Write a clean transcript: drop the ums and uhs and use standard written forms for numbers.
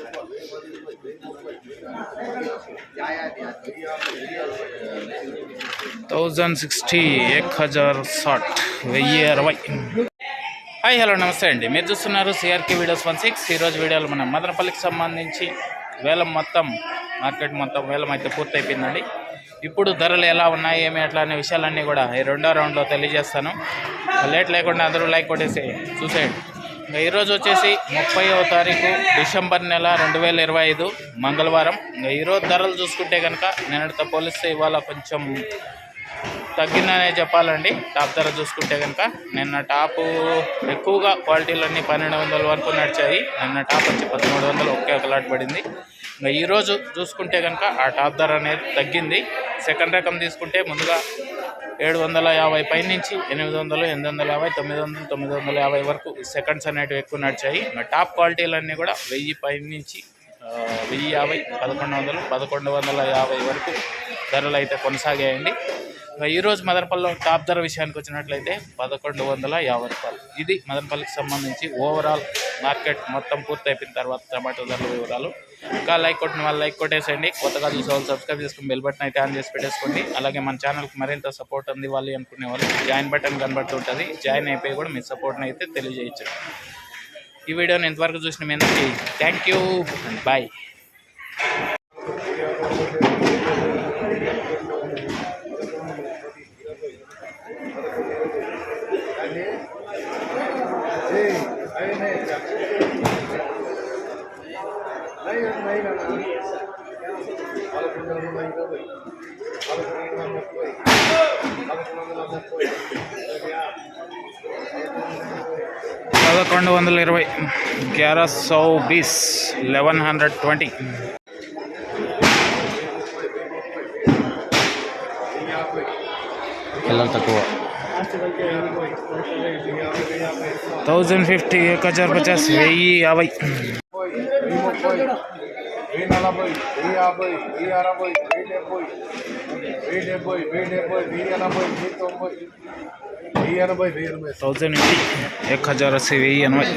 $1060 1060 hi hello నమస్తే అండి. మీరు చూస్తున్నారు సిఆర్కే వీడియోస్ 16. ఈరోజు వీడియోలో మనం మదనపల్లికి సంబంధించి వేలం మొత్తం మార్కెట్ మొత్తం వేలం అయితే పూర్తయిపోయిందండి. ఇప్పుడు ధరలు ఎలా ఉన్నాయి ఏమి ఎట్లా అనే విషయాలన్నీ కూడా ఈ రెండో రౌండ్లో తెలియజేస్తాను. లేట్ లేకుండా అందరూ లైక్ కొట్టేసి చూసేయండి. ఇంకా ఈరోజు వచ్చేసి 30వ తారీఖు డిసెంబర్ నెల 2025 మంగళవారం. ఇంకా ఈరోజు ధరలు చూసుకుంటే కనుక నిన్నటితో పోలిస్తే ఇవాళ కొంచెం తగ్గిందనే చెప్పాలండి. టాప్ ధర చూసుకుంటే కనుక నిన్న టాపు ఎక్కువగా క్వాలిటీలన్నీ 1200 వరకు నడిచాయి. నిన్న టాప్ వచ్చి 1300 ఒకే ఒక లాట్ పడింది. ఇంకా ఈరోజు చూసుకుంటే కనుక ఆ టాప్ ధర అనేది తగ్గింది. సెకండ్ రకం తీసుకుంటే ముందుగా 750 పై నుంచి 800, 850, 900, 950 వరకు సెకండ్స్ అనేటివి ఎక్కువ నడిచాయి. టాప్ క్వాలిటీలన్నీ కూడా 1000 పై నుంచి 1050, 1100, 1150 వరకు ధరలు అయితే కొనసాగాయండి. ఈరోజు మదనపల్లిలో టాప్ ధర విషయానికి వచ్చినట్లయితే 1150 రూపాయలు. ఇది మదనపల్లికి సంబంధించి ఓవరాల్ మార్కెట్ మొత్తం పూర్తయిపోయిన తర్వాత టమాటో ధరల వివరాలు. ఇంకా లైక్ కొట్టిన వాళ్ళు లైక్ కొట్టేసేయండి. కొత్తగా చూసే వాళ్ళు సబ్స్క్రైబ్ చేసుకుని బెల్ బటన్ అయితే ఆన్ చేసి పెట్టేసుకోండి. అలాగే మన ఛానల్కి మరింత సపోర్ట్ అందివ్వాలి అనుకునే వాళ్ళు జాయిన్ బటన్ కనబడుతుంటుంది. జాయిన్ అయిపోయి కూడా మీ సపోర్ట్ని అయితే తెలియజేయచ్చు. ఈ వీడియోని ఇంతవరకు చూసిన మీ అందరికీ థ్యాంక్ యూ అండ్ బాయ్. $1120 1120 పిల్లలు తక్కువ 1050 1050 1080 1080